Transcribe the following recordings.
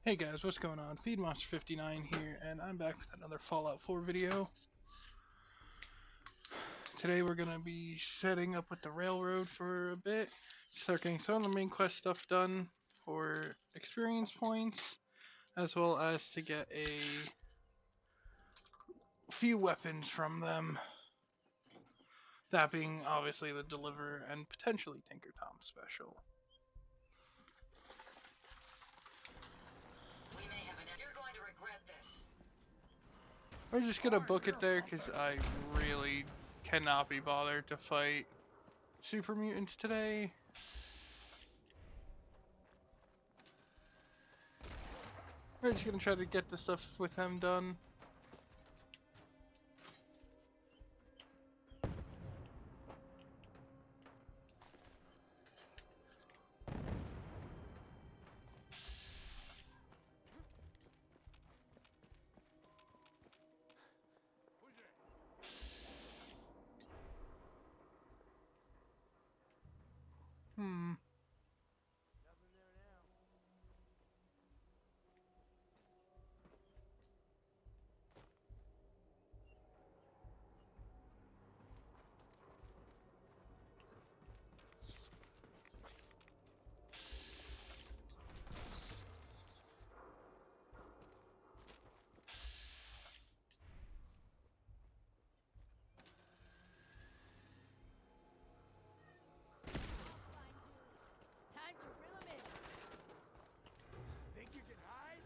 Hey guys, what's going on? FeedMonster59 here, and I'm back with another Fallout 4 video. Today we're going to be setting up with the railroad for a bit, start getting some of the main quest stuff done for experience points, as well as to get a few weapons from them. That being obviously the Deliver and potentially Tinker Tom special. We're just going to book it there because I really cannot be bothered to fight super mutants today. We're just gonna try to get the stuff with them done. Hmm. Time to reel 'em in. Think you can hide?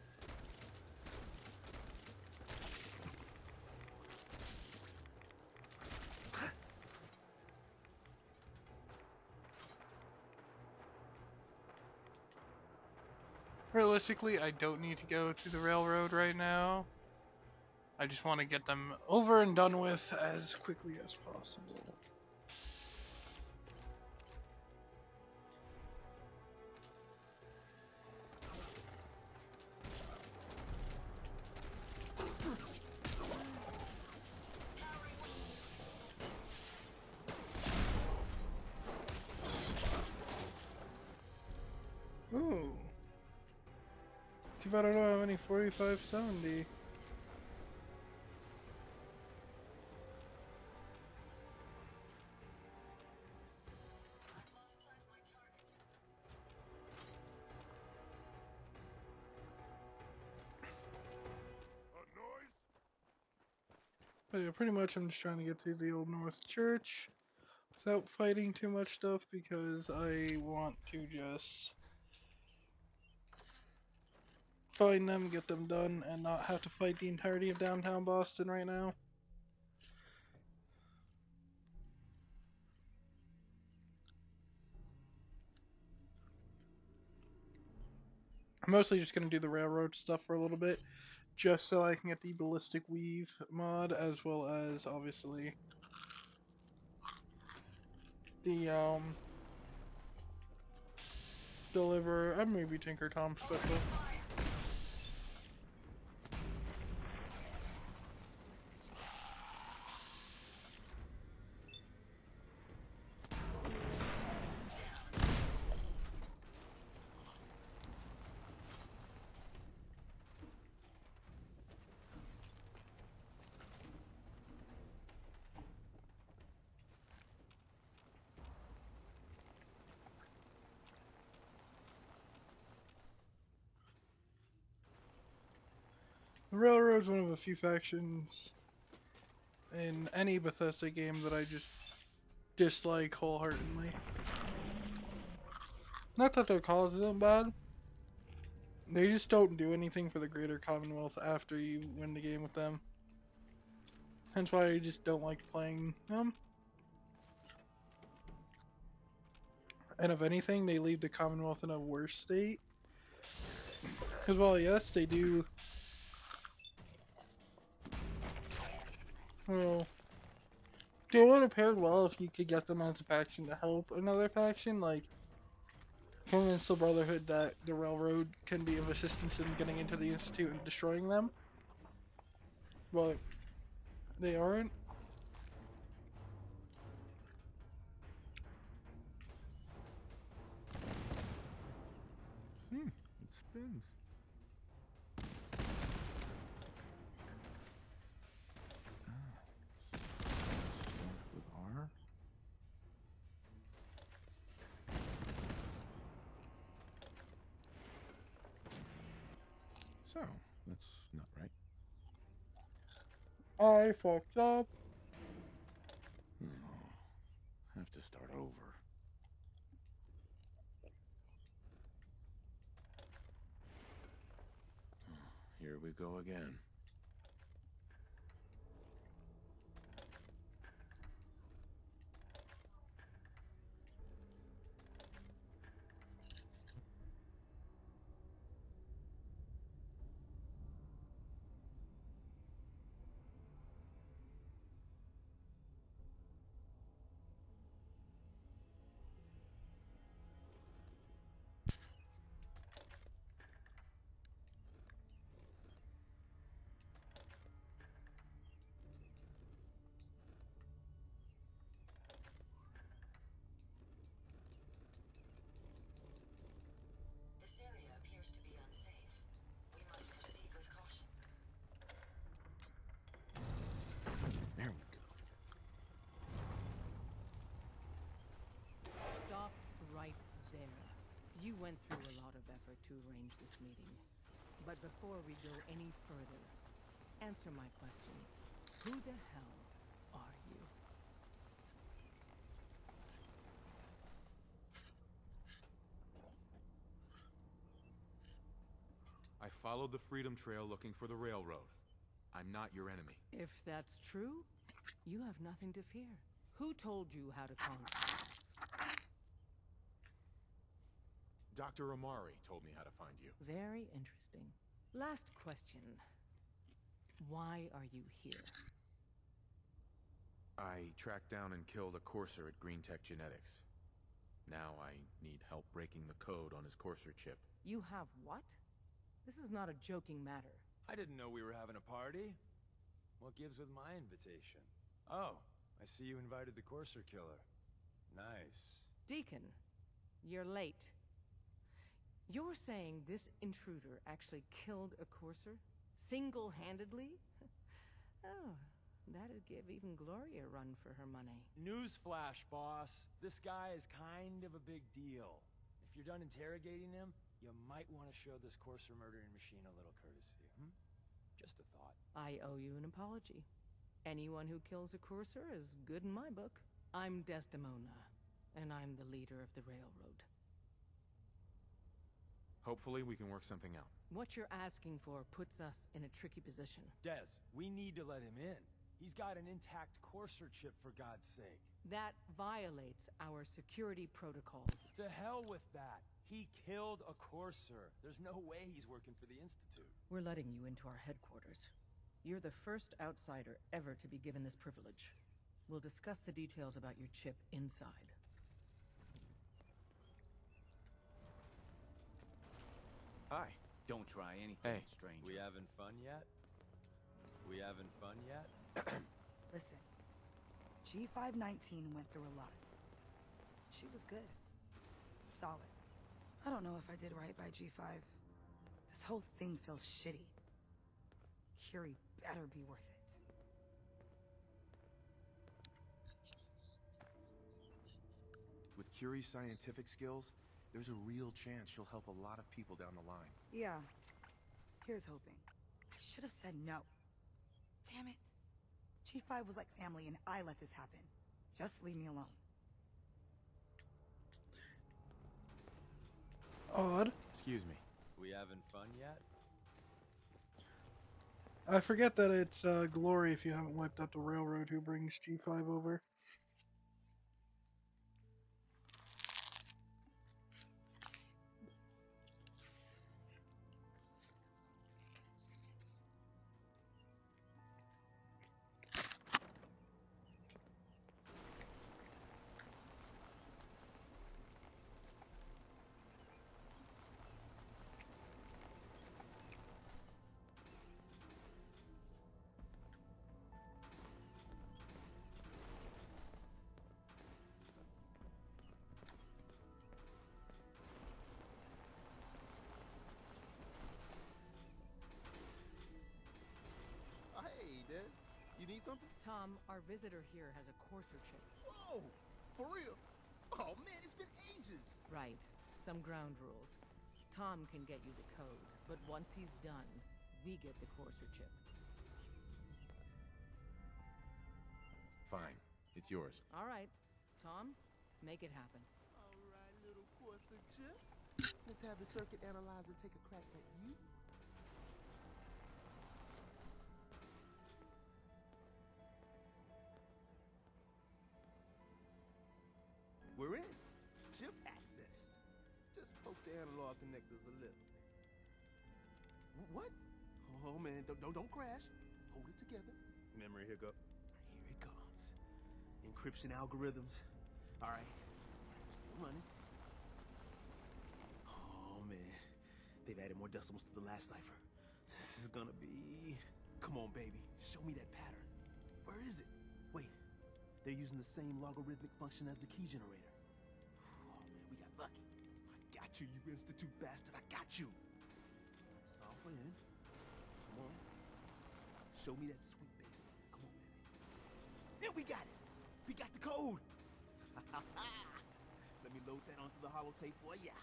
Realistically, I don't need to go to the railroad right now. I just want to get them over and done with as quickly as possible. Ooh. Too bad I don't have any 4570. A noise? But yeah, pretty much I'm just trying to get to the Old North Church without fighting too much stuff because I want to just find them, get them done, and not have to fight the entirety of downtown Boston right now. I'm mostly just going to do the railroad stuff for a little bit, just so I can get the ballistic weave mod, as well as obviously the deliver and maybe Tinker Tom special. The railroad's one of a few factions in any Bethesda game that I just dislike wholeheartedly. Not that their cause isn't bad. They just don't do anything for the greater Commonwealth after you win the game with them. Hence why I just don't like playing them. And if anything, they leave the Commonwealth in a worse state. Because while yes, they do. Well, they would have paired well if you could get them as a faction to help another faction, like convince the Brotherhood that the railroad can be of assistance in getting into the Institute and destroying them. But they aren't. It spins. So, that's not right. I fucked up. Oh, have to start over. Here we go again. This area appears to be unsafe. We must proceed with caution. There we go. Stop right there. You went through a lot of effort to arrange this meeting. But before we go any further, answer my questions. Who the hell are you? I followed the Freedom Trail looking for the railroad. I'm not your enemy. If that's true, you have nothing to fear. Who told you how to contact us? Dr. Amari told me how to find you. Very interesting. Last question. Why are you here? I tracked down and killed a courser at Green Tech Genetics. Now I need help breaking the code on his courser chip. You have what? This is not a joking matter. I didn't know we were having a party. What gives with my invitation? Oh, I see you invited the Courser killer. Nice. Deacon, you're late. You're saying this intruder actually killed a courser? Single-handedly? Oh, that'd give even Gloria a run for her money. Newsflash, boss. This guy is kind of a big deal. If you're done interrogating him, you might want to show this Courser murdering machine a little courtesy, Just a thought. I owe you an apology. Anyone who kills a courser is good in my book. I'm Desdemona, and I'm the leader of the railroad. Hopefully we can work something out. What you're asking for puts us in a tricky position. Des, we need to let him in. He's got an intact Courser chip, for God's sake. That violates our security protocols. To hell with that. He killed a Courser. There's no way he's working for the Institute. We're letting you into our headquarters. You're the first outsider ever to be given this privilege. We'll discuss the details about your chip inside. Hi. Don't try anything, Hey. stranger. We having fun yet? We having fun yet? Listen, G519 went through a lot. She was good. Solid. I don't know if I did right by G5. This whole thing feels shitty. Curie better be worth it. With Curie's scientific skills, there's a real chance she'll help a lot of people down the line. Yeah. Here's hoping. I should have said no. Damn it. G5 was like family and I let this happen. Just leave me alone. Odd. Excuse me. We having fun yet? I forget that it's Glory if you haven't wiped out the railroad who brings G5 over. Hey, Dad. You need something? Tom, our visitor here has a courser chip. Whoa! For real? Oh, man, it's been ages! Right. Some ground rules. Tom can get you the code, but once he's done, we get the Courser chip. Fine. It's yours. All right, Tom, make it happen. All right, little Corsa chip. Let's have the circuit analyzer take a crack at you. We're in. Chip accessed. Just poke the analog connectors a little. What? Oh man, don't crash. Hold it together. Memory hiccup. Here it comes. Encryption algorithms. All right. We're still running. Oh man, they've added more decimals to the last cipher. This is gonna be. Come on, baby. Show me that pattern. Where is it? Wait. They're using the same logarithmic function as the key generator. Oh man, we got lucky. I got you, you Institute bastard. I got you. Software in. Come on. Show me that sweet bass line. Come on, baby. There, we got it. We got the code. Let me load that onto the holotape for ya.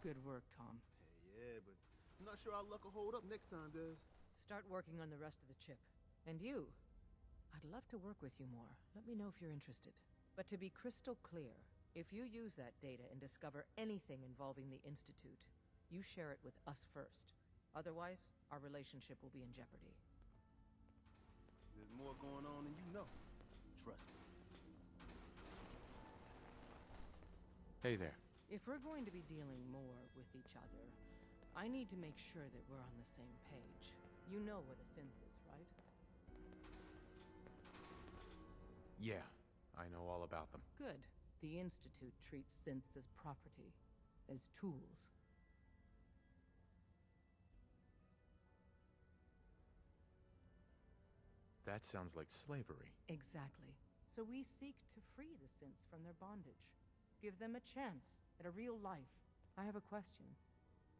Good work, Tom. Hey, yeah, but I'm not sure our luck will hold up next time, Des. Start working on the rest of the chip. And you, I'd love to work with you more. Let me know if you're interested. But to be crystal clear, if you use that data and discover anything involving the Institute, you share it with us first. Otherwise, our relationship will be in jeopardy. There's more going on than you know. Trust me. Hey there. If we're going to be dealing more with each other, I need to make sure that we're on the same page. You know what a synth is, right? Yeah, I know all about them. Good. The Institute treats synths as property, as tools. That sounds like slavery. Exactly. So we seek to free the synths from their bondage. Give them a chance at a real life. I have a question.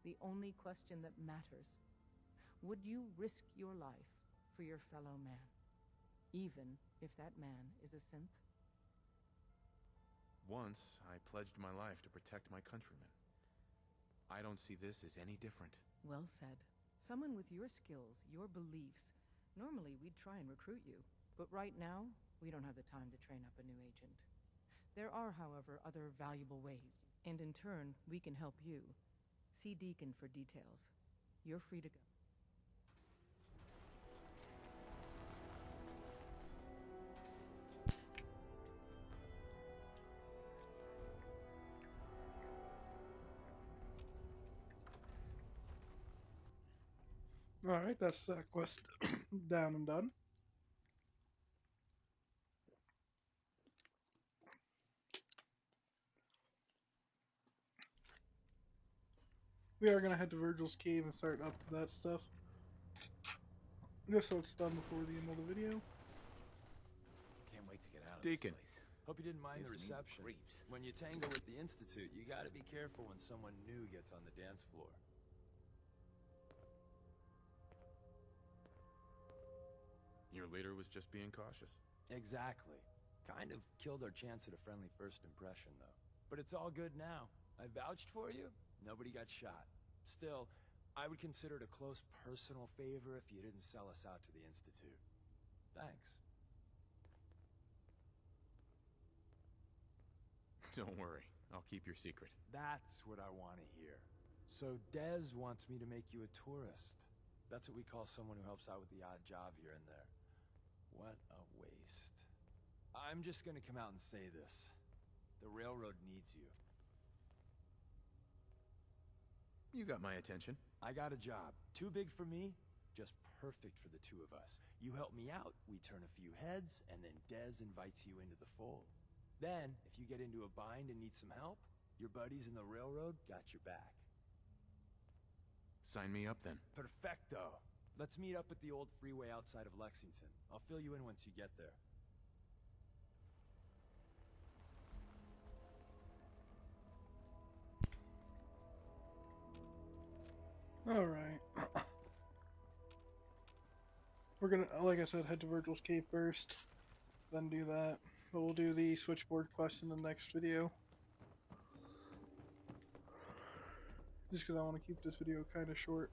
The only question that matters. Would you risk your life for your fellow man? Even if that man is a synth? Once, I pledged my life to protect my countrymen. I don't see this as any different. Well said. Someone with your skills, your beliefs. Normally, we'd try and recruit you. But right now, we don't have the time to train up a new agent. There are, however, other valuable ways. And in turn, we can help you. See Deacon for details. You're free to go. Alright, that's that quest down and done. We are gonna head to Virgil's cave and start up to that stuff. Just so it's done before the end of the video. Can't wait to get out of Deacon. this place. Hope you didn't mind the Gives me reception. creeps. When you tango with the Institute, you gotta be careful when someone new gets on the dance floor. Your leader was just being cautious. Exactly. Kind of killed our chance at a friendly first impression, though. But it's all good now. I vouched for you. Nobody got shot. Still, I would consider it a close personal favor if you didn't sell us out to the Institute. Thanks. Don't worry, I'll keep your secret. That's what I want to hear. So Dez wants me to make you a tourist. That's what we call someone who helps out with the odd job here and there. What a waste. I'm just gonna come out and say this. The railroad needs you. You got my attention. I got a job. Too big for me, just perfect for the two of us. You help me out, we turn a few heads, and then Dez invites you into the fold. Then, if you get into a bind and need some help, your buddies in the railroad got your back. Sign me up then. Perfecto. Let's meet up at the old freeway outside of Lexington. I'll fill you in once you get there. Alright. We're gonna, like I said, head to Virgil's cave first, then do that. But we'll do the switchboard quest in the next video. Just because I want to keep this video kind of short.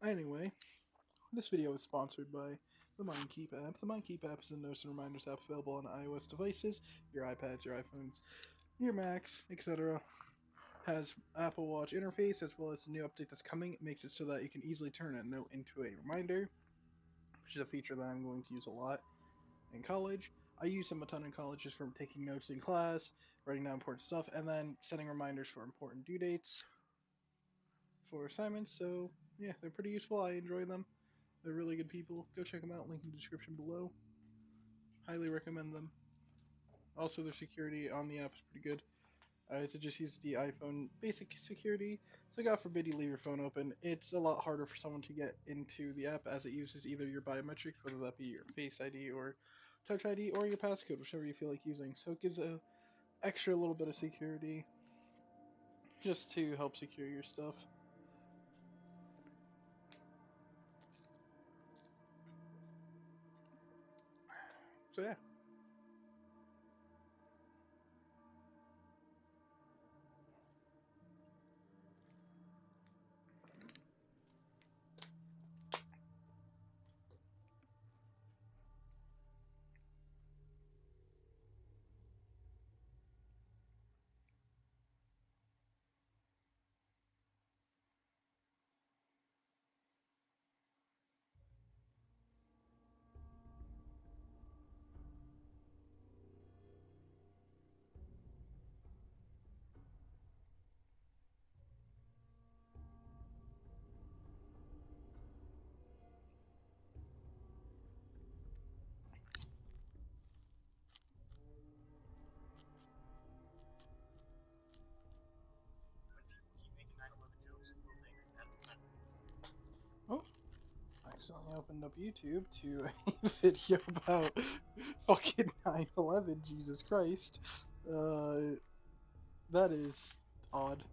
Anyway, this video is sponsored by the MindKeep app. The MindKeep app is a notes and reminders app available on iOS devices, your iPads, your iPhones, your Macs, etc. Has Apple Watch interface as well as the new update that's coming. It makes it so that you can easily turn a note into a reminder, which is a feature that I'm going to use a lot in college. I use them a ton in college just from taking notes in class, writing down important stuff, and then setting reminders for important due dates for assignments. So yeah, they're pretty useful. I enjoy them. They're really good people. Go check them out. Link in the description below. Highly recommend them. Also, their security on the app is pretty good. I just use the iPhone basic security, so God forbid you leave your phone open. It's a lot harder for someone to get into the app as it uses either your biometrics, whether that be your Face ID or Touch ID, or your passcode, whichever you feel like using. So it gives a extra little bit of security just to help secure your stuff. So yeah. Oh, I accidentally opened up YouTube to a video about fucking 9/11. Jesus Christ. That is odd.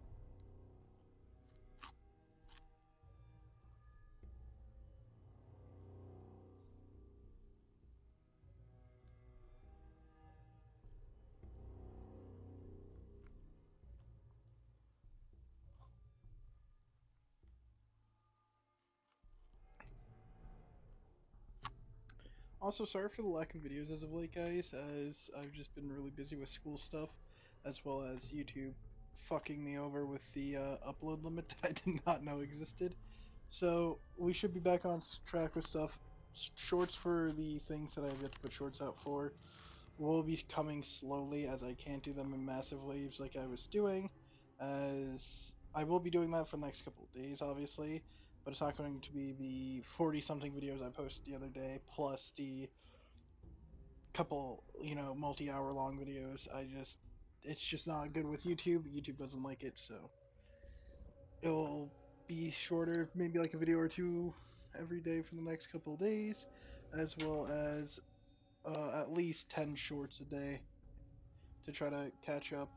Also, sorry for the lack of videos as of late, guys, as I've just been really busy with school stuff, as well as YouTube fucking me over with the upload limit that I did not know existed. So, we should be back on track with stuff. Shorts for the things that I've yet to put shorts out for will be coming slowly, as I can't do them in massive waves like I was doing, as I will be doing that for the next couple of days, obviously, but it's not going to be the 40-something videos I posted the other day, plus the couple, multi-hour long videos. It's just not good with YouTube. YouTube doesn't like it, so it'll be shorter, maybe like a video or two every day for the next couple of days, as well as at least 10 shorts a day to try to catch up.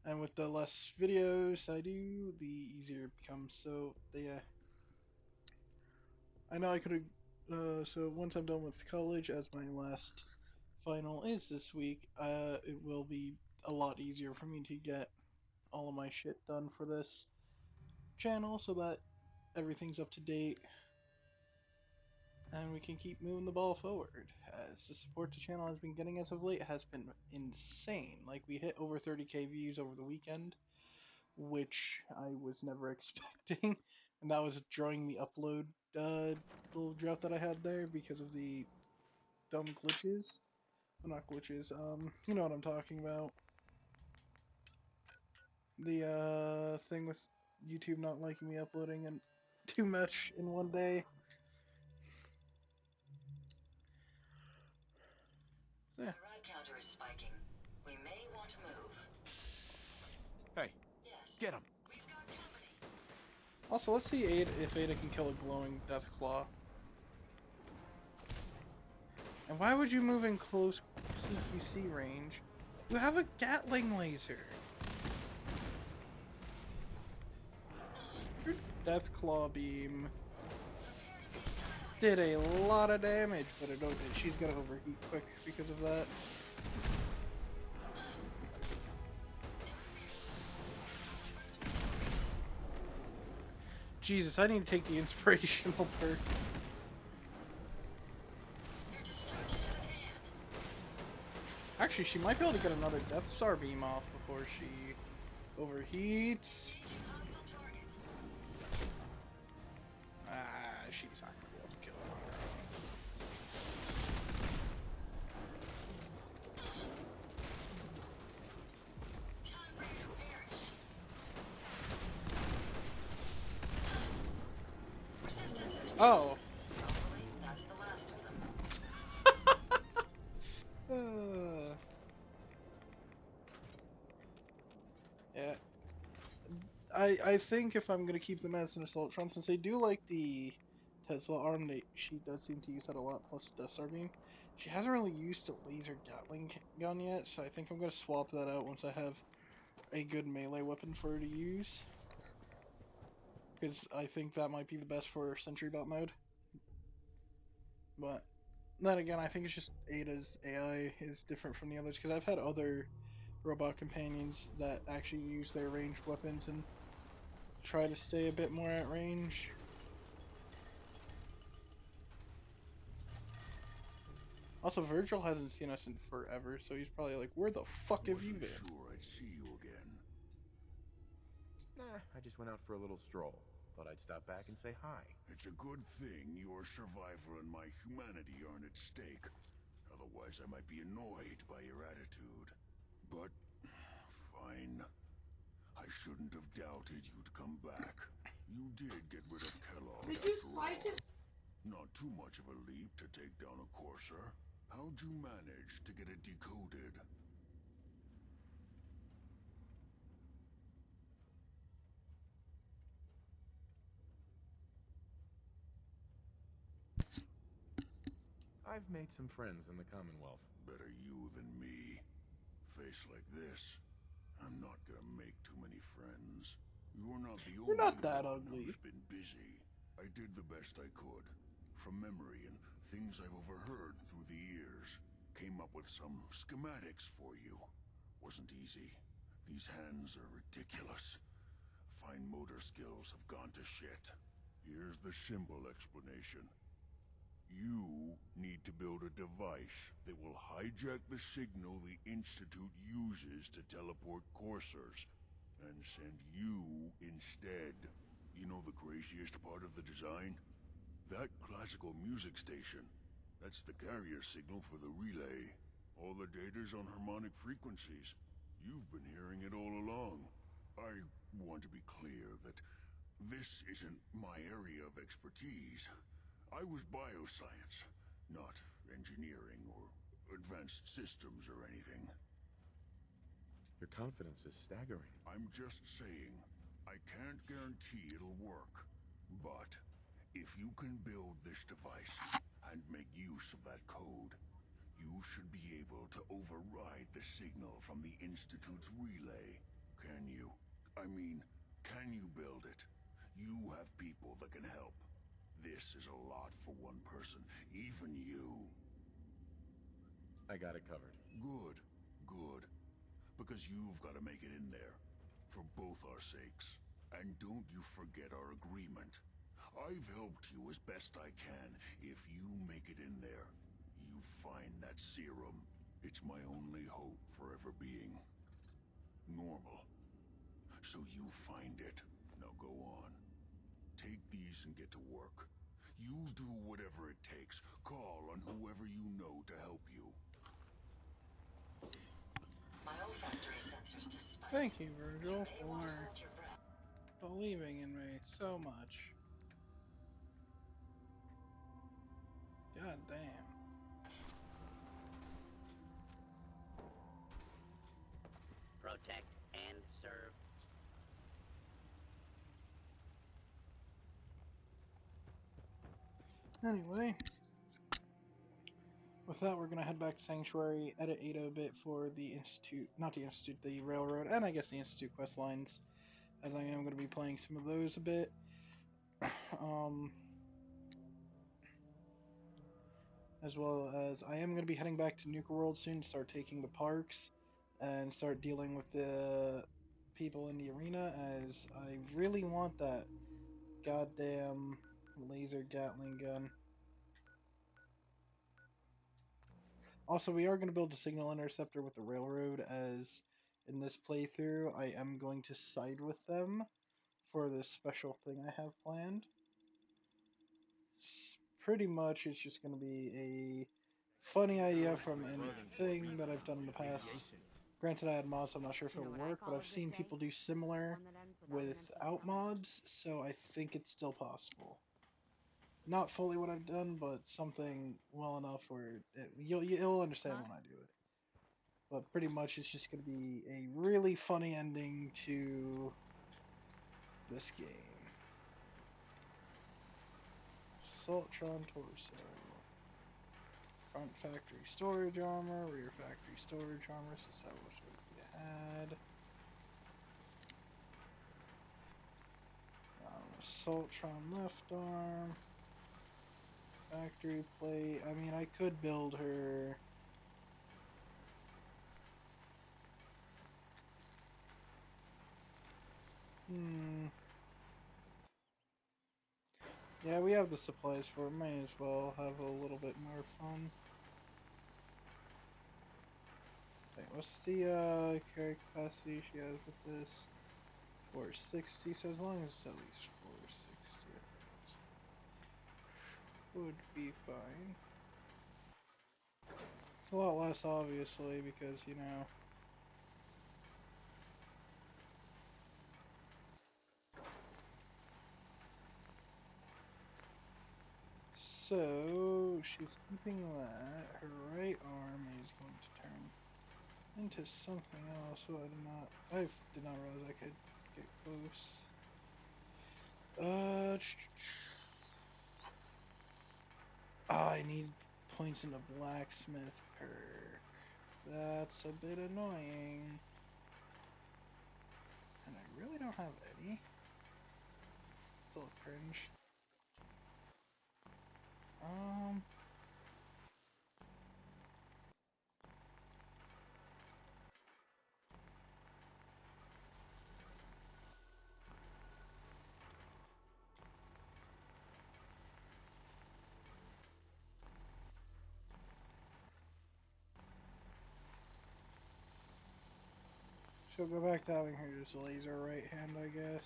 And with the less videos I do, the easier it becomes. So, yeah. I know I could have. So, once I'm done with college, as my last final is this week, it will be a lot easier for me to get all of my shit done for this channel so that everything's up to date and we can keep moving the ball forward. As the support the channel has been getting as of late has been insane. Like, we hit over 30k views over the weekend, which I was never expecting, and that was during the upload little drought that I had there because of the dumb glitches. Well, not glitches, you know what I'm talking about. The thing with YouTube not liking me uploading and too much in one day. So, yeah. The ride counter is spiking. We may want to move. Hey, Yes. get him! We've got company. Also, let's see if Ada can kill a glowing death claw. And why would you move in close CQC range? You have a Gatling laser. Your death claw beam did a lot of damage, but she's gonna overheat quick because of that. Jesus, I need to take the inspirational perk. Your destruction is at hand. Actually, she might be able to get another Death Star beam off before she overheats. Engaging hostile target. Ah, she's not gonna be able to kill it on her own. Time ready to perish. Resistance is Oh. hopefully that's the last of them. Yeah. I think if I'm gonna keep them as an Assaultron, since they do like the Tesla arm, she does seem to use that a lot, plus Death Star beam. She hasn't really used a laser Gatling gun yet, so I think I'm gonna swap that out once I have a good melee weapon for her to use. Because I think that might be the best for Sentry Bot mode. But then again, I think it's just Ada's AI is different from the others, because I've had other robot companions that actually use their ranged weapons and try to stay a bit more at range. Also, Virgil hasn't seen us in forever, so he's probably like, where the fuck have you been? Sure, I'd see you again. Nah, I just went out for a little stroll. Thought I'd stop back and say hi. It's a good thing your survival and my humanity aren't at stake. Otherwise, I might be annoyed by your attitude. But, fine. I shouldn't have doubted you'd come back. You did get rid of Kellogg after all. Not too much of a leap to take down a courser. How'd you manage to get it decoded? I've made some friends in the Commonwealth. Better you than me. Face like this, I'm not gonna make too many friends. You're not the You're only not that one ugly. who's been busy. I did the best I could. From memory and things I've overheard through the years. Came up with some schematics for you. Wasn't easy. These hands are ridiculous. Fine motor skills have gone to shit. Here's the symbol explanation. You need to build a device that will hijack the signal the Institute uses to teleport coursers, and send you instead. You know the craziest part of the design? That classical music station. That's the carrier signal for the relay. All the data's on harmonic frequencies. You've been hearing it all along. I want to be clear that this isn't my area of expertise. I was bioscience, not engineering or advanced systems or anything. Your confidence is staggering. I'm just saying, I can't guarantee it'll work. But if you can build this device and make use of that code, you should be able to override the signal from the Institute's relay. Can you? I mean, can you build it? You have people that can help. This is a lot for one person, even you. I got it covered. Good, good. Because you've got to make it in there. For both our sakes. And don't you forget our agreement. I've helped you as best I can. If you make it in there, you find that serum. It's my only hope for ever being normal. So you find it. Now go on. Take these and get to work. You do whatever it takes. Call on whoever you know to help you. My olfactory sensors despite. Thank you, Virgil, You may want to for hold your breath. believing in me so much. God damn. Protect and serve. Anyway, with that, we're gonna head back to Sanctuary, edit Ada a bit for the Institute, not the Institute, the Railroad, and I guess the Institute quest lines, as I am gonna be playing some of those a bit. As well as I am gonna be heading back to Nuka World soon to start taking the parks and start dealing with the people in the arena, as I really want that goddamn laser Gatling gun. Also, we are going to build a signal interceptor with the railroad, as in this playthrough, I am going to side with them for this special thing I have planned. Pretty much, it's just going to be a funny idea from anything that I've done in the past. Granted, I had mods, so I'm not sure if You know it'll what I work, but call a I've good seen day? people do similar One that ends without an empty without stomach. mods, so I think it's still possible. Not fully what I've done, but something well enough where you'll understand Huh? when I do it. But pretty much, it's just going to be a really funny ending to this game. Saltron Torso. Front factory storage armor, rear factory storage armor, so that was what we had. Saltron left arm. Factory plate. I mean, I could build her. Yeah, we have the supplies for it. Might as well have a little bit more fun. Wait, what's the carry capacity she has with this? 460, so as long as it's at least 460, I think that would be fine. It's a lot less, obviously, because, you know... So, she's keeping that. Her right arm is going to turn into something else. So I did not realize I could get close. I need points in the blacksmith perk. That's a bit annoying. And I really don't have any. It's a little cringe. She'll go back to having her just laser right hand, I guess.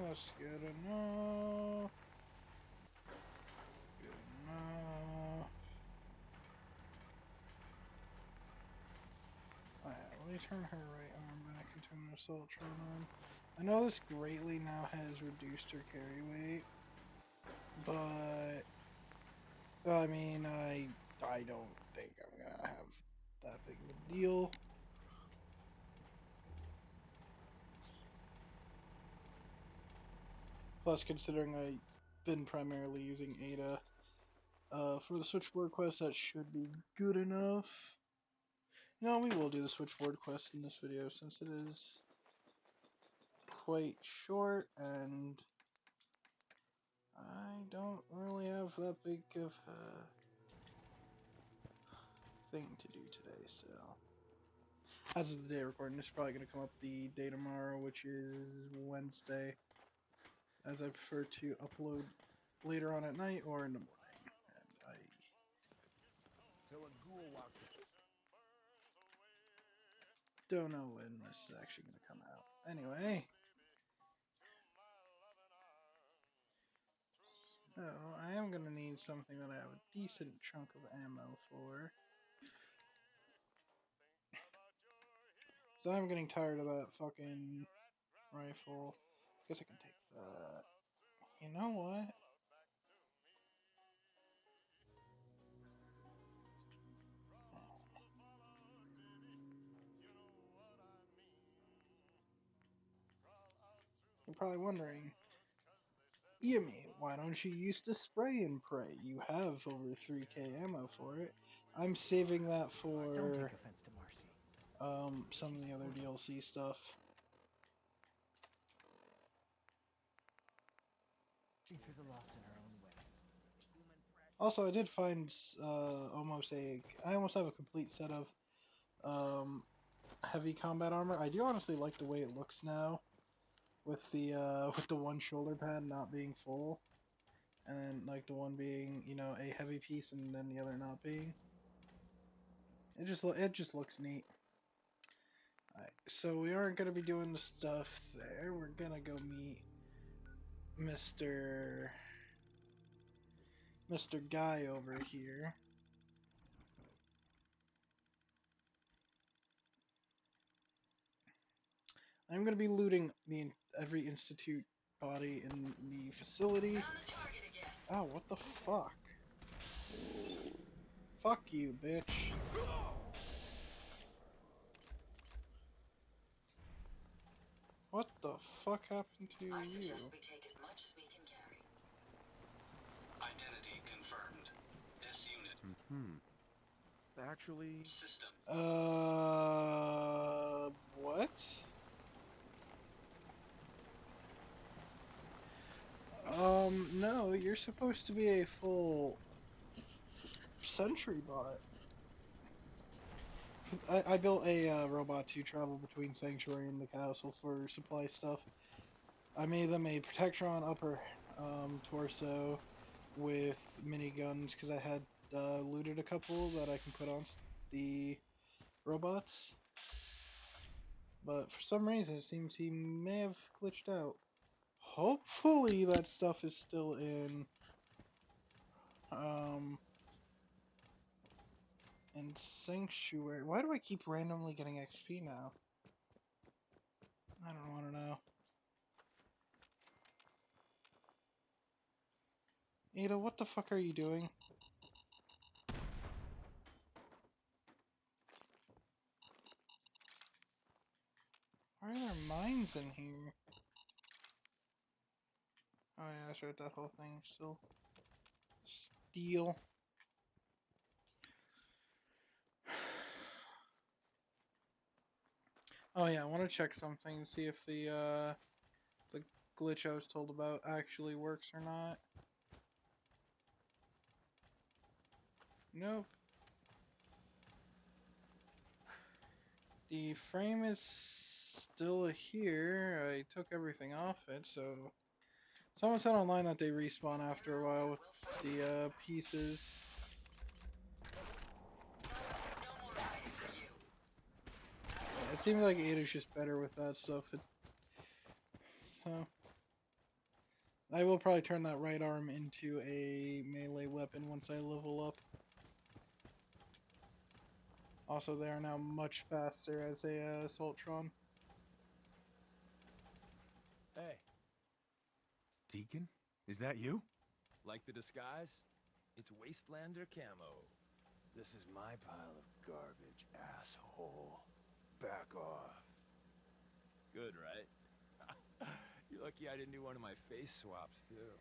That's good enough. Good enough. Alright, let me turn her right arm back into an assault arm. I know this greatly now has reduced her carry weight, but I mean, I don't think I'm gonna have that big of a deal. Plus, considering I've been primarily using Ada for the switchboard quest, that should be good enough. No, we will do the switchboard quest in this video since it is quite short and I don't really have that big of a thing to do today, so. As of the day recording, this is probably going to come up the day tomorrow, which is Wednesday, as I prefer to upload later on at night or in the morning. And I So a ghoul walks in. don't know when this is actually going to come out. Anyway. So, I am going to need something that I have a decent chunk of ammo for. So I'm getting tired of that fucking rifle. Guess I can take that. You know what? You're probably wondering, Yumi, Why don't you use the spray and pray? You have over 3k ammo for it. I'm saving that Don't for take offense to Marcy. some of the other DLC stuff. Through the loss in her own way. Also, I did find I almost have a complete set of heavy combat armor. I do honestly like the way it looks now, with the one shoulder pad not being full, and then like the one being, you know, a heavy piece and then the other not being. It just looks neat. Alright, so we aren't gonna be doing the stuff there. We're gonna go meet Mr. Guy over here. I'm gonna be looting every Institute body in the facility. Oh, what the fuck? Fuck you, bitch. What the fuck happened to you? We take as much as we can carry. Identity confirmed. This unit. Actually... System. What? No, you're supposed to be a full sentry bot. I built a robot to travel between Sanctuary and the castle for supply stuff. I made them a Protectron upper torso with miniguns because I had looted a couple that I can put on the robots. But for some reason it seems he may have glitched out. Hopefully that stuff is still in Sanctuary. Why do I keep randomly getting XP now? I don't want to know. Ada, what the fuck are you doing? Why are there mines in here? Oh yeah, that's right, that whole thing still steel. Oh yeah, I want to check something, see if the glitch I was told about actually works or not. Nope. The frame is still here. I took everything off it, so someone said online that they respawn after a while with the pieces. Yeah, it seems like Ada's just better with that stuff. So I will probably turn that right arm into a melee weapon once I level up. Also, they are now much faster as a Assaultron. Hey. Deacon? Is that you? Like the disguise? It's Wastelander camo. This is my pile of garbage, asshole. Back off. Good, right? You're lucky I didn't do one of my face swaps, too.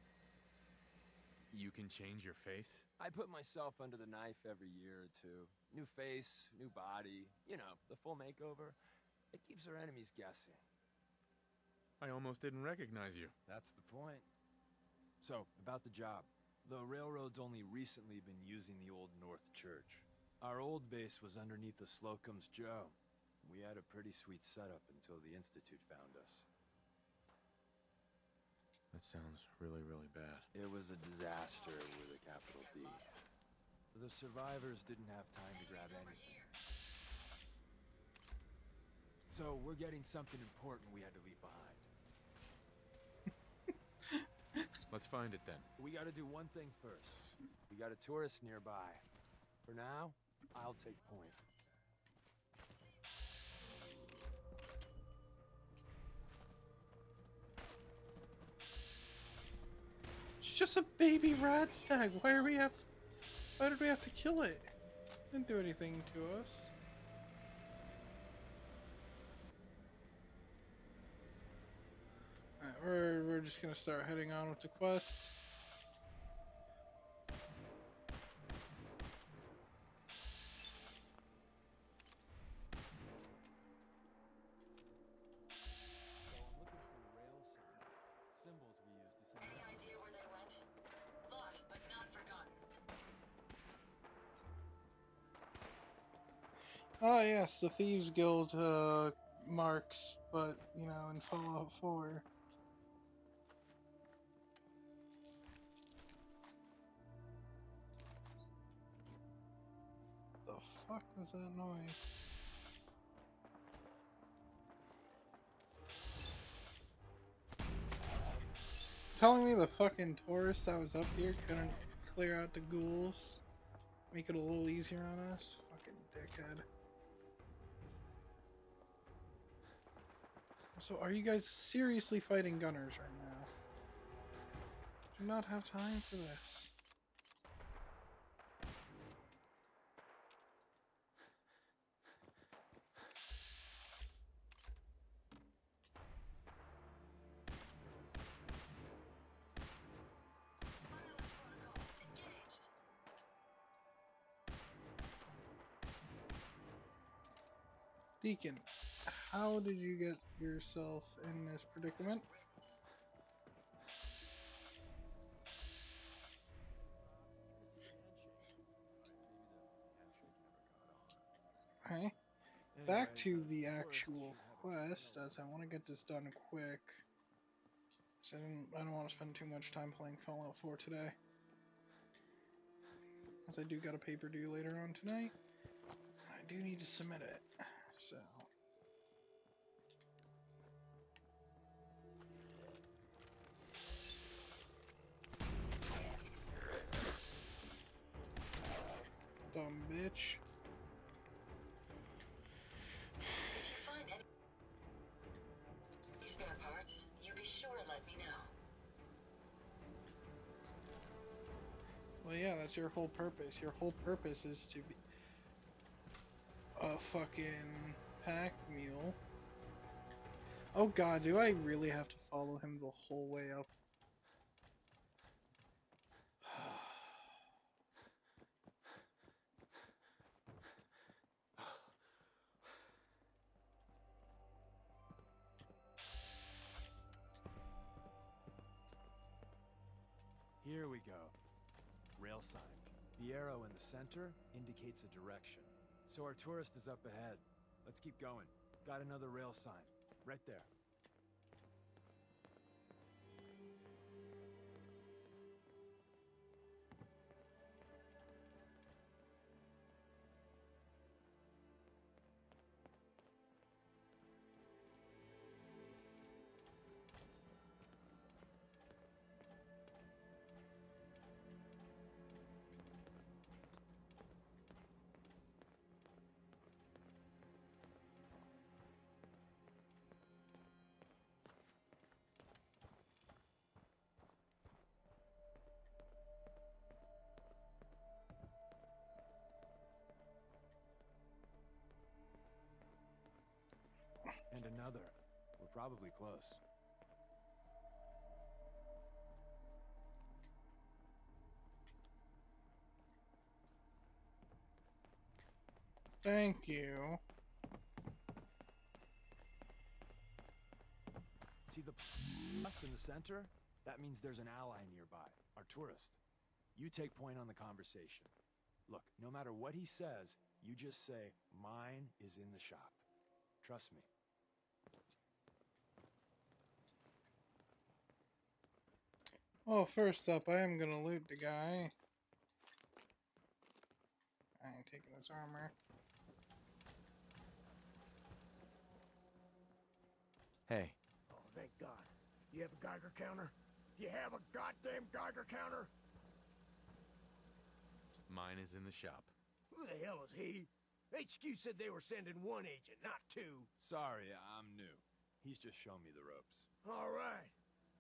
You can change your face? I put myself under the knife every year or two. New face, new body, you know, the full makeover. It keeps our enemies guessing. I almost didn't recognize you. That's the point. So, about the job. The railroad's only recently been using the Old North Church. Our old base was underneath the Slocum's Joe. We had a pretty sweet setup until the Institute found us. That sounds really, really bad. It was a disaster with a capital D. The survivors didn't have time to grab anything. So, we're getting something important we had to leave behind. Let's find it then. We gotta do one thing first. We got a tourist nearby. For now, I'll take point. It's just a baby rat stag. Why did we have to kill it? It didn't do anything to us. Alright, we're just gonna start heading on with the quest. Oh yes, the Thieves Guild marks, but you know, in Fallout 4. The fuck was that noise? Telling me the fucking tourist that was up here couldn't clear out the ghouls? Make it a little easier on us? Fucking dickhead. So are you guys seriously fighting gunners right now? Do not have time for this. Deacon, how did you get yourself in this predicament? Okay. Back to the actual quest, as I want to get this done quick. So I don't want to spend too much time playing Fallout 4 today. As I do got a paper due later on tonight. I do need to submit it. So. Dumb bitch. If you find any spare parts, you be sure to let me know. Well, yeah, that's your whole purpose. Your whole purpose is to be a fucking pack mule. Oh god, do I really have to follow him the whole way up? Here we go. Rail sign. The arrow in the center indicates a direction. So our tourist is up ahead. Let's keep going. Got another rail sign. Right there. And another. We're probably close. Thank you. See the plus in the center? That means there's an ally nearby, our tourist. You take point on the conversation. Look, no matter what he says, you just say, mine is in the shop. Trust me. Well, first up, I am gonna loot the guy. I ain't taking his armor. Hey. Oh, thank God. You have a Geiger counter? You have a goddamn Geiger counter? Mine is in the shop. Who the hell is he? HQ said they were sending one agent, not two. Sorry, I'm new. He's just showing me the ropes. All right.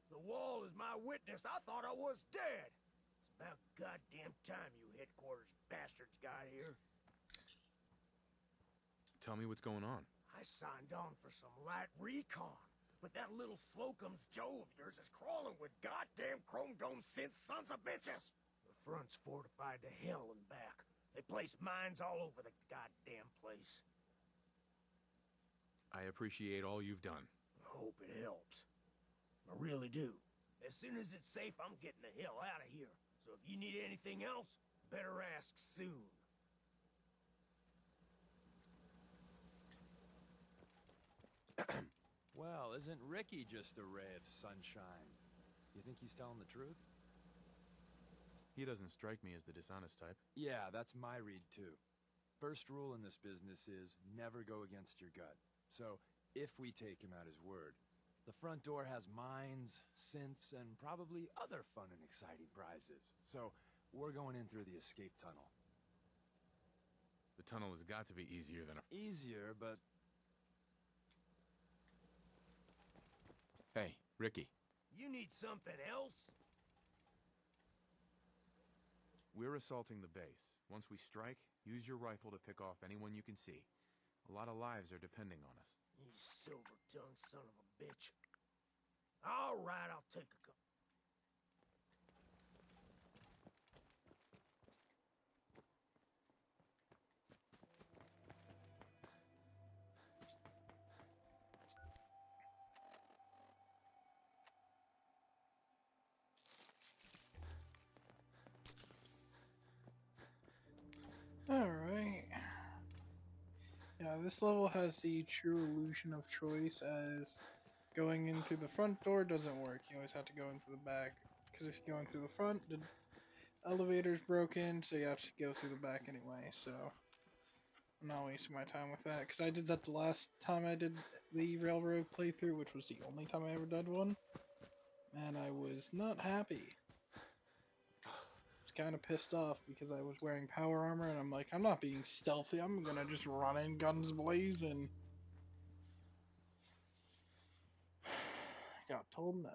The wall is my witness. I thought I was dead. It's about goddamn time you headquarters bastards got here. Tell me what's going on. I signed on for some light recon, but that little Slocum's Joe of yours is crawling with goddamn chrome dome synth sons of bitches. The front's fortified to hell and back. They placed mines all over the goddamn place. I appreciate all you've done. I hope it helps. I really do. As soon as it's safe, I'm getting the hell out of here. So if you need anything else, better ask soon. Well, isn't Ricky just a ray of sunshine? You think he's telling the truth? He doesn't strike me as the dishonest type. Yeah, that's my read too. First rule in this business is never go against your gut. So, if we take him at his word, the front door has mines, synths, and probably other fun and exciting prizes. So, we're going in through the escape tunnel. The tunnel has got to be easier than a... Easier, but... Hey, Ricky. You need something else? We're assaulting the base. Once we strike, use your rifle to pick off anyone you can see. A lot of lives are depending on us. You silver-tongued son of a bitch. All right, I'll take a go. Alright. Yeah, this level has the true illusion of choice, as going in through the front door doesn't work. You always have to go in through the back. Because if you go in through the front, the elevator's broken, so you have to go through the back anyway, so... I'm not wasting my time with that, because I did that the last time I did the railroad playthrough, which was the only time I ever did one. And I was not happy. Kind of pissed off because I was wearing power armor and I'm like, I'm not being stealthy, I'm gonna just run in guns blazing. Got told no.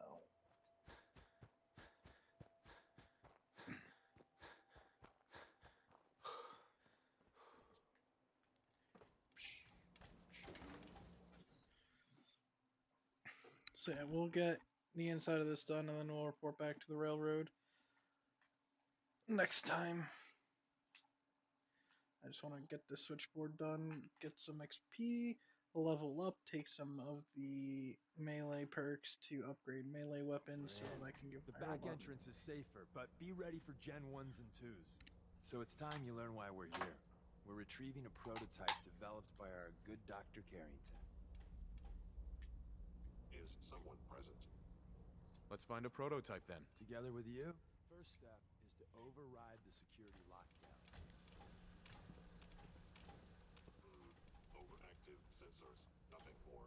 So yeah, we'll get the inside of this done and then we'll report back to the railroad next time. I just want to get this switchboard done, get some XP, level up, take some of the melee perks to upgrade melee weapons so that I can give The fire back bomb. entrance is safer, but be ready for Gen 1s and 2s. So it's time you learn why we're here. We're retrieving a prototype developed by our good Dr. Carrington. Is someone present? Let's find a prototype then. Together with you, first step is to override the security lockdown. Overactive sensors, nothing more.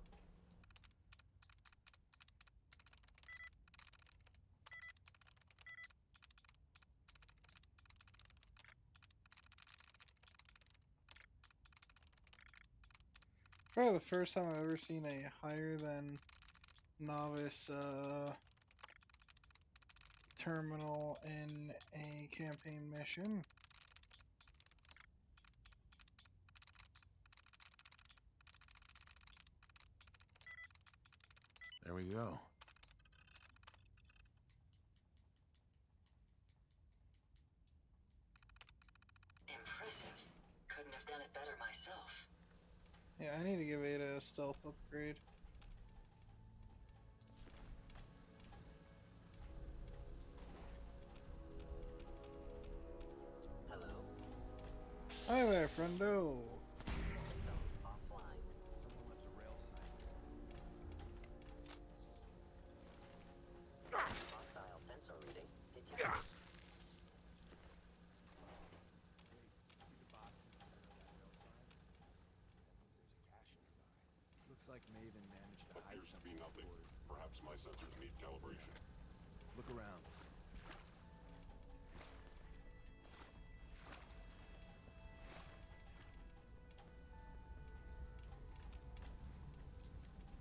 Probably the first time I've ever seen a higher than novice terminal in a campaign mission. There we go. Impressive. Couldn't have done it better myself. Yeah, I need to give Ada a stealth upgrade. Hello? Hi there, friendo. Systems offline. Someone left a rail sign. Hostile sensor reading detected. See the box in the center of that rail sign? That means there's a cache nearby. Looks like Maven managed to hide Appears to something be nothing. before. Perhaps my sensors need calibration. Look around.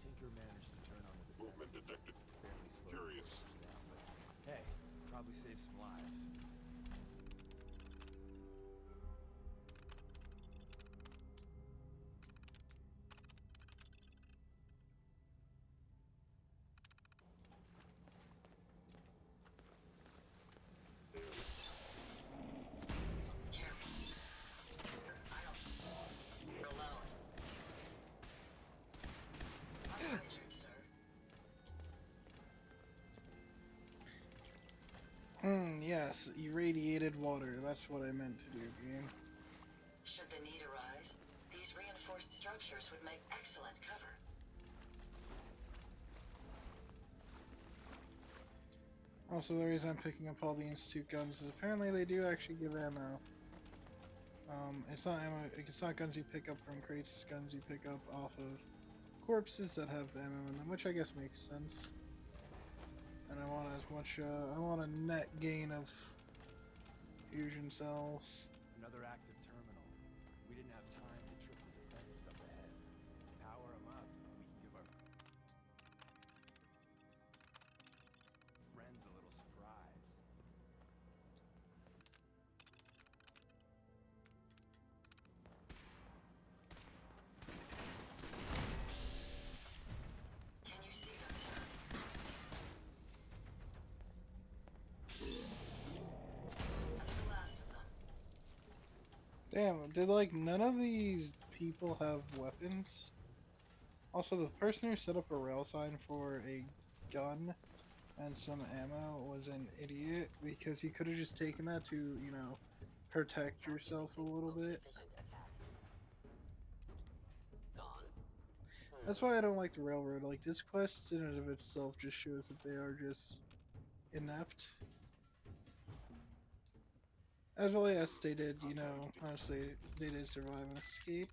Tinker managed to turn on the Movement defense. detected. Fairly slow. Curious. Down, but hey, probably saved some lives. Careful. I don't... You're alone. I'm injured, sir. Yes, irradiated water. That's what I meant to do, game. Should the need arise, these reinforced structures would make excellent cover. Also, the reason I'm picking up all the Institute guns is apparently they do actually give ammo. It's not ammo. It's not guns you pick up from crates. It's guns you pick up off of corpses that have the ammo in them, which I guess makes sense. And I want as much. I want a net gain of fusion cells. Another active terminal. We didn't have time to trip the defenses up ahead. Power them up, and we can give our friends a little surprise. Can you see them, sir? That's the last of them. Damn, did like none of these people have weapons? Also, the person who set up a rail sign for a gun and some ammo was an idiot because he could have just taken that to, you know, protect yourself a little bit. That's why I don't like the railroad. Like, this quest in and of itself just shows that they are just inept. As well as they did, you know, honestly, they did survive and escape.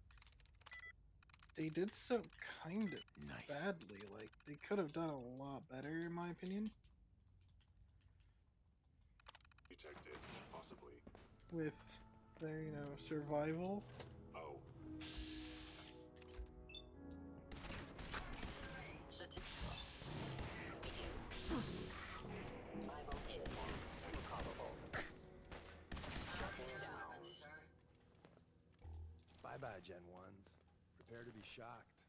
They did so kind of badly. Like, they could have done a lot better, in my opinion. Detected, possibly. With their, you know, survival. Oh. Bye-bye, Gen 1s. Prepare to be shocked.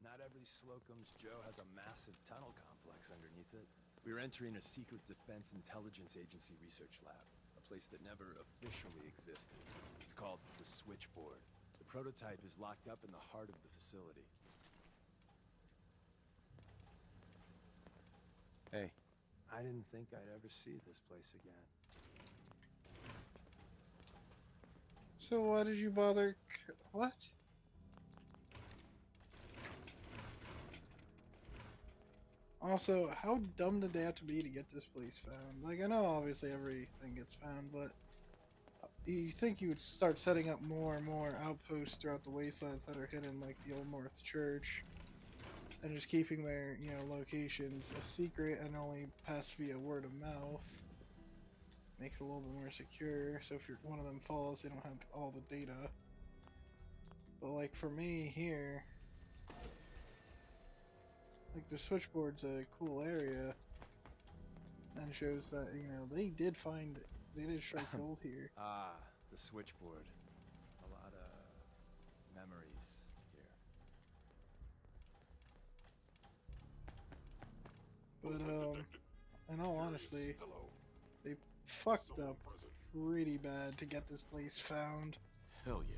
Not every Slocum's Joe has a massive tunnel complex underneath it. We're entering a secret Defense Intelligence Agency research lab, a place that never officially existed. It's called the Switchboard. The prototype is locked up in the heart of the facility. Hey. I didn't think I'd ever see this place again. So why did you bother? What? Also, how dumb did they have to be to get this place found? Like, I know obviously everything gets found, but you think you would start setting up more and more outposts throughout the wastelands that are hidden, like the Old North Church, and just keeping their, you know, locations a secret and only passed via word of mouth. Make it a little bit more secure, so if one of them falls, they don't have all the data. But like for me here, like the switchboard's a cool area, and shows that, you know, they did strike gold here. Ah, the switchboard. A lot of memories here. But in all honesty, they fucked up pretty bad to get this place found. Hell yeah.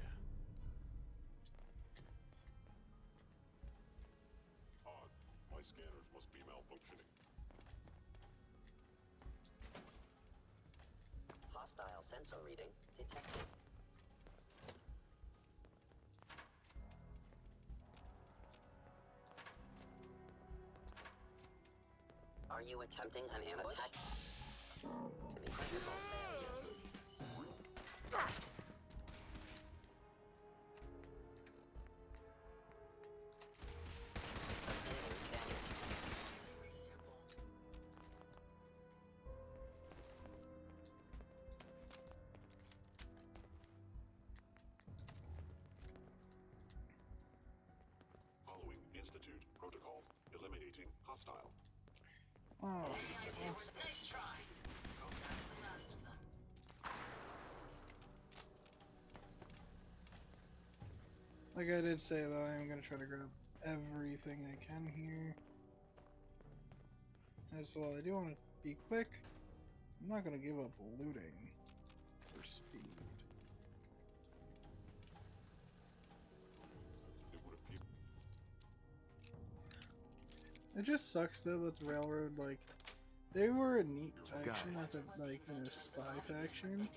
Odd. My scanners must be malfunctioning. Hostile sensor reading detected. Are you attempting an ambush? To be critical failures. Following Institute protocol. Eliminating hostile. Oh. Nice try. That's the last of them. Like I did say though, I'm gonna try to grab everything I can here. As well, I do want to be quick. I'm not gonna give up looting for speed. It just sucks though that the railroad, like, they were a neat faction as a, like, in a spy faction,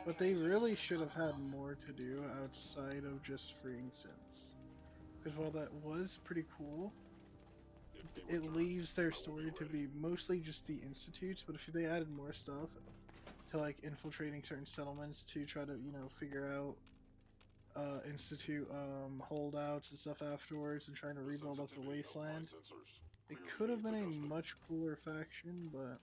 but they really should have had more to do outside of just freeing synths. Because while that was pretty cool, it leaves their story to be mostly just the institutes, but if they added more stuff to like infiltrating certain settlements to try to, you know, figure out institute holdouts and stuff afterwards and trying to rebuild up the wasteland, it could have been a much cooler faction, but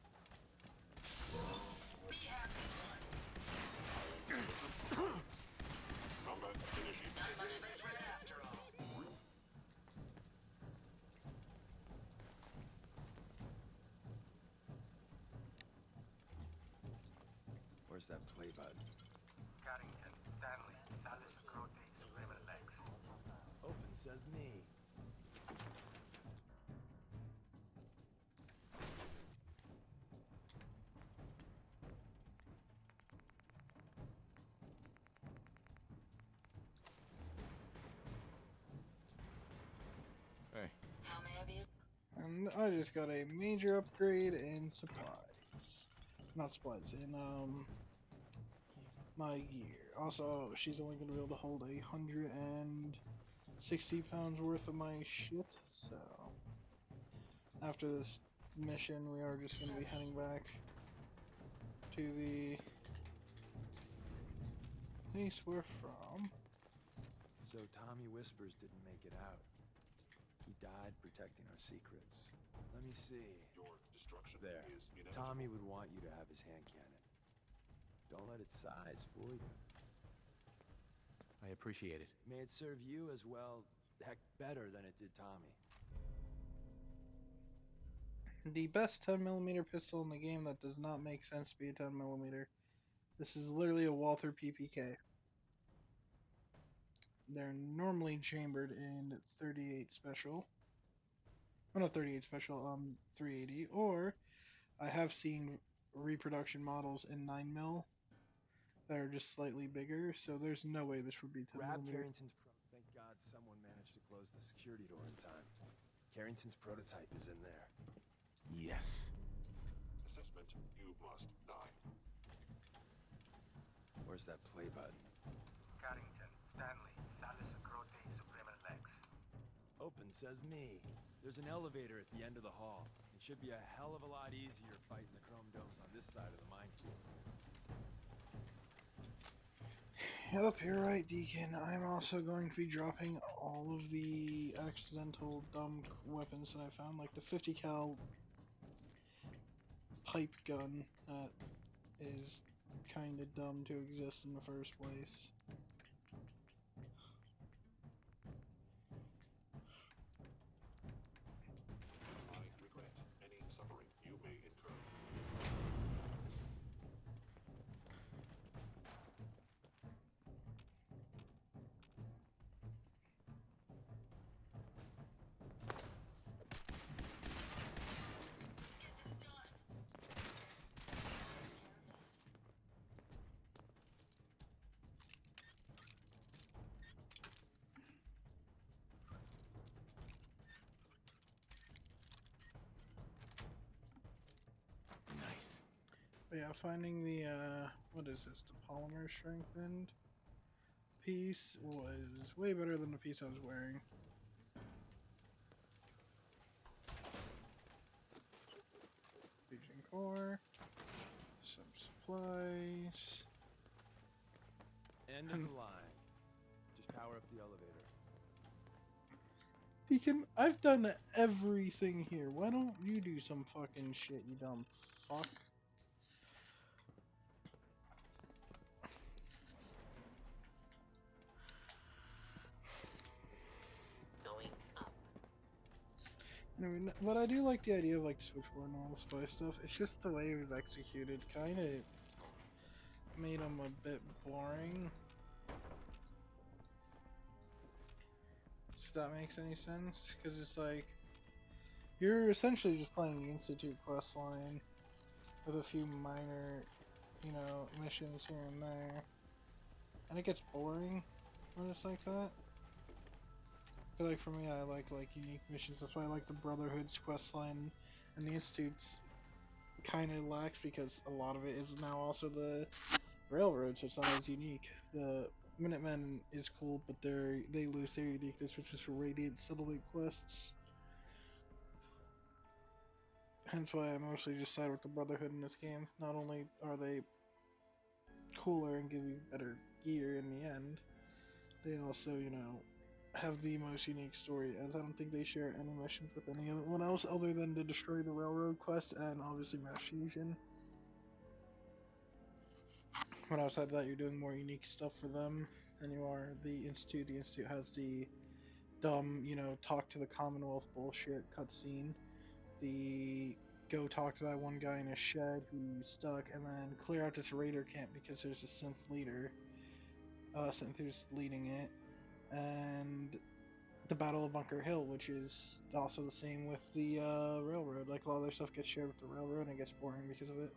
Where's that play button? Carrington, Stanley, Dallas, Crote, Subliminal X. Open says me. Hey. How may I be? and I just got a major upgrade in supplies. Not supplies, in my gear. Also, she's only going to be able to hold 160 pounds worth of my shit, so after this mission we are just going to be heading back to the place we're from. So Tommy Whispers didn't make it out. He died protecting our secrets. Let me see. Your destruction There. is inevitable. Tommy would want you to have his hand cannon. Don't let its size fool you. I appreciate it. May it serve you as well, heck, better than it did Tommy. The best 10mm pistol in the game that does not make sense to be a 10mm. This is literally a Walther PPK. They're normally chambered in 38 special. Well, not 38 special, 380. Or I have seen reproduction models in 9mm that are just slightly bigger, so there's no way this would be 10mm. Grab Carrington's Thank God someone managed to close the security door in time. Carrington's prototype is in there. Yes. Assessment, you must die. Where's that play button? Carrington, Stanley, Dallas, Crote, Subliminal X. Open says me. There's an elevator at the end of the hall. It should be a hell of a lot easier fighting the chrome domes on this side of the MindKeep. Yep, you're right, Deacon. I'm also going to be dropping all of the accidental dumb weapons that I found, like the 50 cal pipe gun that is kind of dumb to exist in the first place. I regret any suffering you may incur. But yeah, finding the, what is this, the polymer strengthened piece was way better than the piece I was wearing. Fusion core, some supplies. End of the line. Just power up the elevator. Deacon, I've done everything here. Why don't you do some fucking shit, you dumb fuck? Going up. Anyway, but I do like the idea of like switchboard and all the spy stuff. It's just the way it was executed kind of made them a bit boring. If that makes any sense, because it's like you're essentially just playing the Institute quest line with a few minor, you know, missions here and there, and it gets boring when it's like that. But like for me, I like unique missions. That's why I like the Brotherhood's quest line, and the Institute's kind of lacks because a lot of it is now also the Railroad, so it's not as unique. The Minutemen is cool, but they lose their uniqueness, which is for Radiant Settlement quests. Hence why I mostly just side with the Brotherhood in this game. Not only are they cooler and give you better gear in the end, they also, you know, have the most unique story, as I don't think they share any missions with anyone else other than to destroy the railroad quest and obviously mass fusion. But outside that, you're doing more unique stuff for them than you are the Institute. The Institute has the dumb, you know, talk to the Commonwealth bullshit cutscene. The go talk to that one guy in a shed who's stuck, and then clear out this raider camp because there's a synth leader. Synth who's leading it. And the Battle of Bunker Hill, which is also the same with the railroad. Like, a lot of their stuff gets shared with the railroad and it gets boring because of it.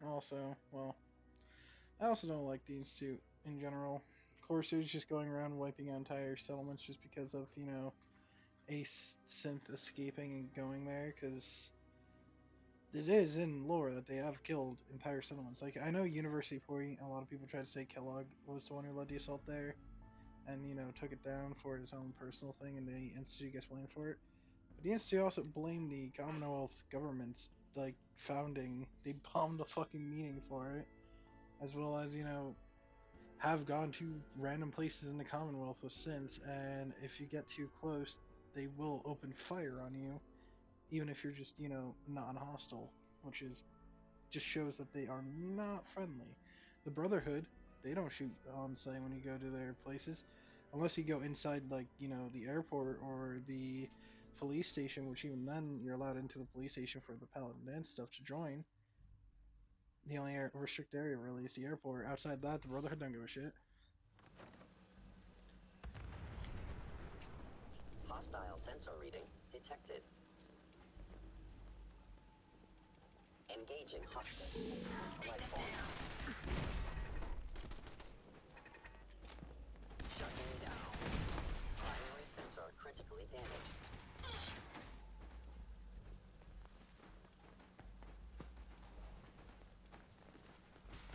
Also, well, I also don't like the Institute in general. Coursers just going around wiping out entire settlements just because of, you know, a synth escaping and going there, because it is in lore that they have killed entire settlements. Like, I know University Point, a lot of people try to say Kellogg was the one who led the assault there, and, you know, took it down for his own personal thing, and the Institute gets blamed for it. But the Institute also blamed the Commonwealth government's, like, founding. They bombed a fucking meeting for it, as well as, you know, have gone to random places in the Commonwealth with synths, and if you get too close, they will open fire on you, even if you're just, you know, non-hostile, which is just shows that they are not friendly. The Brotherhood, they don't shoot on sight when you go to their places, unless you go inside, like, you know, the airport or the police station, which even then you're allowed into the police station for the Paladin and stuff to join. The only restricted area really is the airport. Outside that, the Brotherhood don't give a shit. Hostile sensor reading detected. Engaging hostile life form. Shutting down. Primary sensor critically damaged.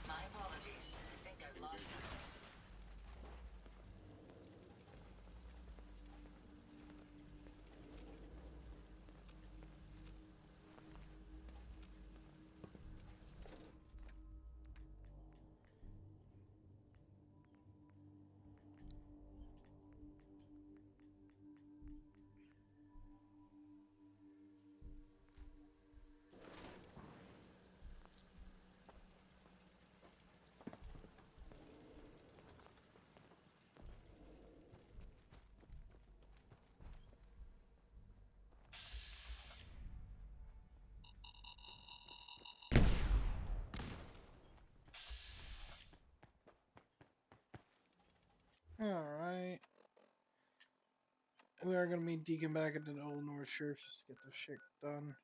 My apologies. I think I've lost you. Alright. We are going to meet Deacon back at the Old North Church just to get this shit done,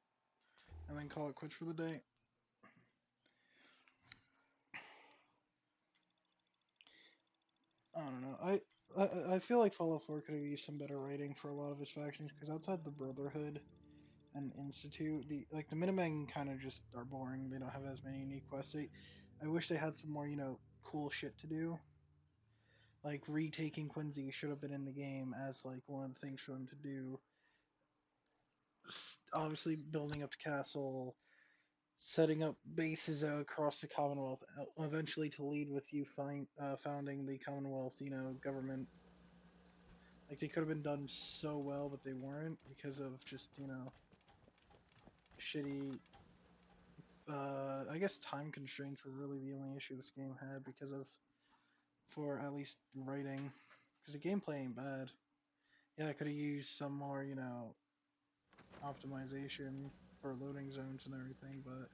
and then call it quits for the day. I don't know. I feel like Fallout 4 could have used some better writing for a lot of its factions, because outside the Brotherhood and Institute, the Minutemen kind of just are boring. They don't have as many unique quests. I wish they had some more, you know, cool shit to do. Like, retaking Quincy should have been in the game as, like, one of the things for them to do. Obviously, building up the castle, setting up bases across the Commonwealth, eventually to lead with you founding the Commonwealth, you know, government. Like, they could have been done so well, but they weren't because of just, you know, shitty, I guess time constraints were really the only issue this game had for at least writing, because the gameplay ain't bad. Yeah, I could have used some more, you know, optimization for loading zones and everything, but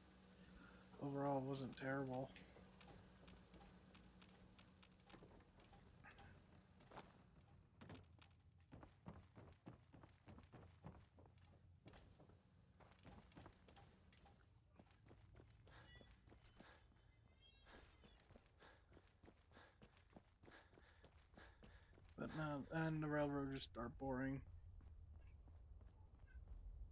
overall it wasn't terrible. But no, and the railroad just are boring.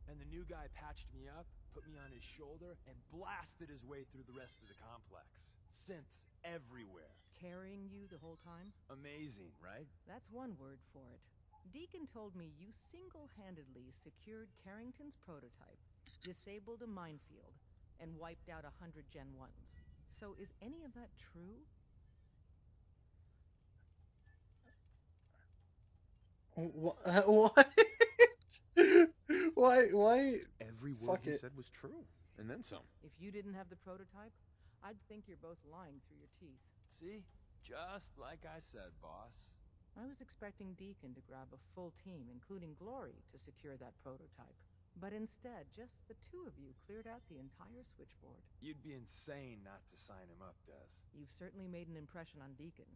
And the new guy patched me up, put me on his shoulder, and blasted his way through the rest of the complex. Synths everywhere. Carrying you the whole time? Amazing, right? That's one word for it. Deacon told me you single-handedly secured Carrington's prototype, disabled a minefield, and wiped out 100 Gen 1s. So is any of that true? What? Why? Every word Fuck he it. said was true, and then some. If you didn't have the prototype, I'd think you're both lying through your teeth. See? Just like I said, boss. I was expecting Deacon to grab a full team, including Glory, to secure that prototype. But instead, just the two of you cleared out the entire switchboard. You'd be insane not to sign him up, Des. You've certainly made an impression on Deacon.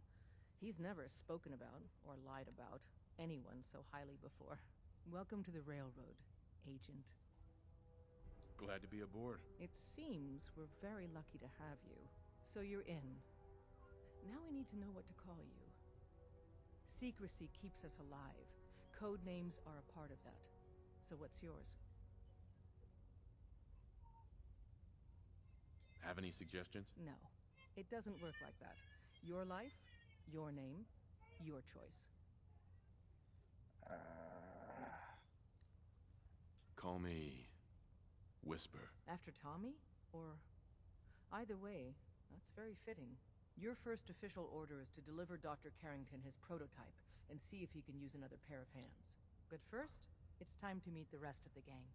He's never spoken about, or lied about, anyone so highly before. Welcome to the Railroad, Agent. Glad to be aboard. It seems we're very lucky to have you. So you're in. Now we need to know what to call you. Secrecy keeps us alive. Code names are a part of that. So what's yours? Have any suggestions? No. It doesn't work like that. Your life, your name, your choice. Call me Whisper. After Tommy? Or... Either way, that's very fitting. Your first official order is to deliver Dr. Carrington his prototype and see if he can use another pair of hands. But first, it's time to meet the rest of the gang.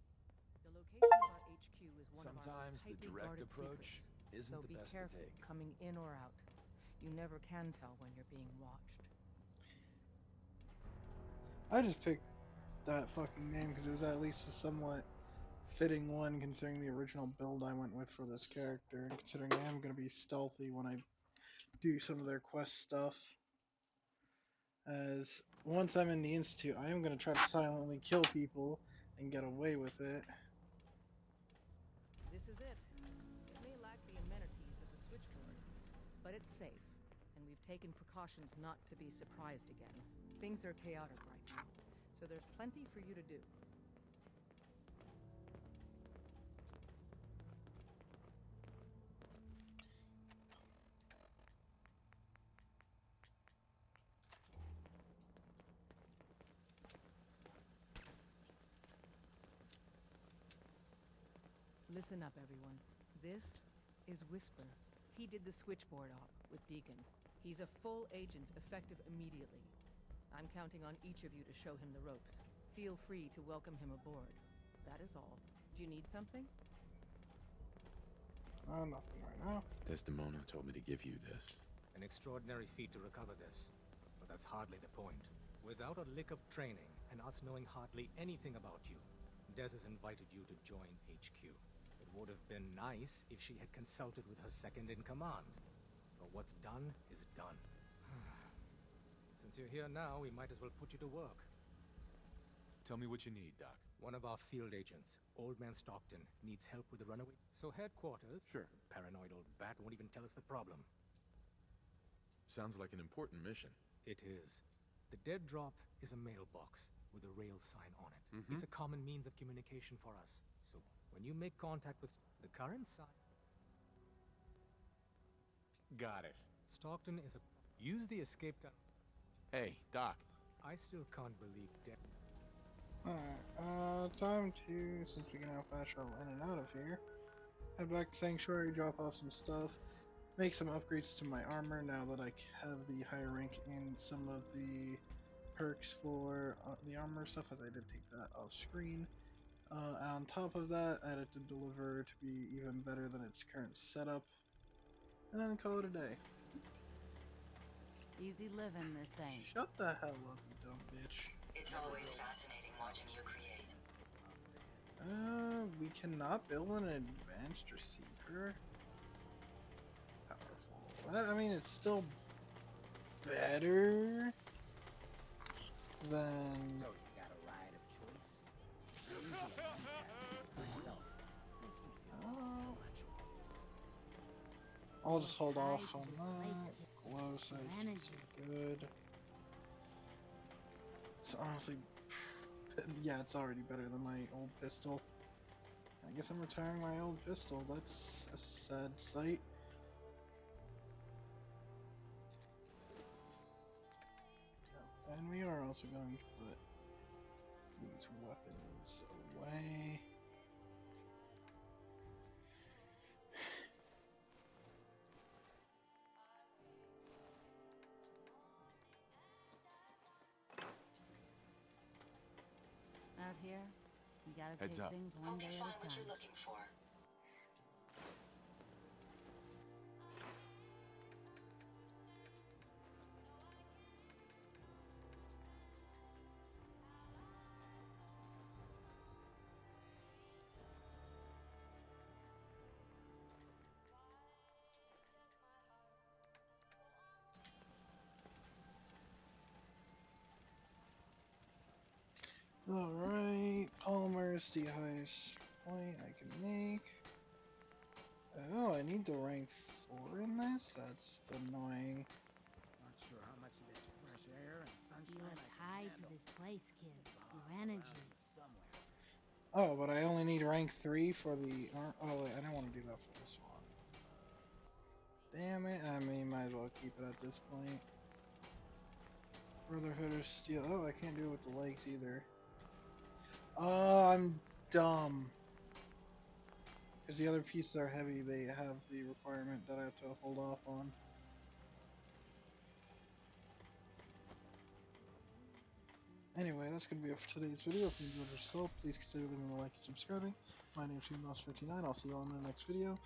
The location of our HQ is one of our Sometimes most the tightly direct guarded approach secrets, isn't so the be best to careful take. coming in or out. You never can tell when you're being watched. I just picked that fucking name because it was at least a somewhat fitting one considering the original build I went with for this character, and considering I am going to be stealthy when I do some of their quest stuff. As once I'm in the Institute, I am going to try to silently kill people and get away with it. This is it. It may lack the amenities of the switchboard, but it's safe, and we've taken precautions not to be surprised again. Things are chaotic right now, so there's plenty for you to do. Listen up, everyone. This is Whisper. He did the switchboard op with Deacon. He's a full agent, effective immediately. I'm counting on each of you to show him the ropes. Feel free to welcome him aboard. That is all. Do you need something? Nothing right now. Desdemona told me to give you this. An extraordinary feat to recover this, but that's hardly the point. Without a lick of training, and us knowing hardly anything about you, Des has invited you to join HQ. It would have been nice if she had consulted with her second-in-command. But what's done is done. Since you're here now, we might as well put you to work. Tell me what you need, Doc. One of our field agents, Old Man Stockton, needs help with the runaways. So headquarters... Sure. Paranoid old bat won't even tell us the problem. Sounds like an important mission. It is. The dead drop is a mailbox with a rail sign on it. It's a common means of communication for us. So when you make contact with the current sign... Got it. Stockton is a... Use the escape... Hey, Doc. I still can't believe death. Alright, time to, since we can now fast travel in and out of here, head back to Sanctuary, drop off some stuff, make some upgrades to my armor now that I have the higher rank in some of the perks for the armor stuff, as I did take that off screen. On top of that, I had to deliver to be even better than its current setup, and then call it a day. Easy living, they're saying. Shut the hell up, you dumb bitch. It's always fascinating watching you create. We cannot build an advanced receiver. Powerful. That, I mean, it's still better than... So you got a ride of choice? Myself. Makes me feel intellectual. I'll just hold off on that. Glow sight is good. It's honestly... Yeah, it's already better than my old pistol. I guess I'm retiring my old pistol. That's a sad sight. And we are also going to put these weapons away. Out here, you gotta Heads take up. things one day at a Find what time. you're looking for. Alright, Palmer's the highest point I can make. Oh, I need the rank 4 in this? That's annoying. Not sure how much of this fresh air and sunshine You are I can tied to handle. this place, kid. Your energy. Somewhere. Oh, but I only need rank 3 for the... Oh wait, I don't want to do that for this one. Damn it, I mean, might as well keep it at this point. Brotherhood of Steel. Oh, I can't do it with the legs either. Oh, I'm dumb. Because the other pieces are heavy, they have the requirement that I have to hold off on. Anyway, that's going to be it for today's video. If you enjoyed yourself, please consider leaving a like and subscribing. My name is Mouse59. I'll see you all in the next video.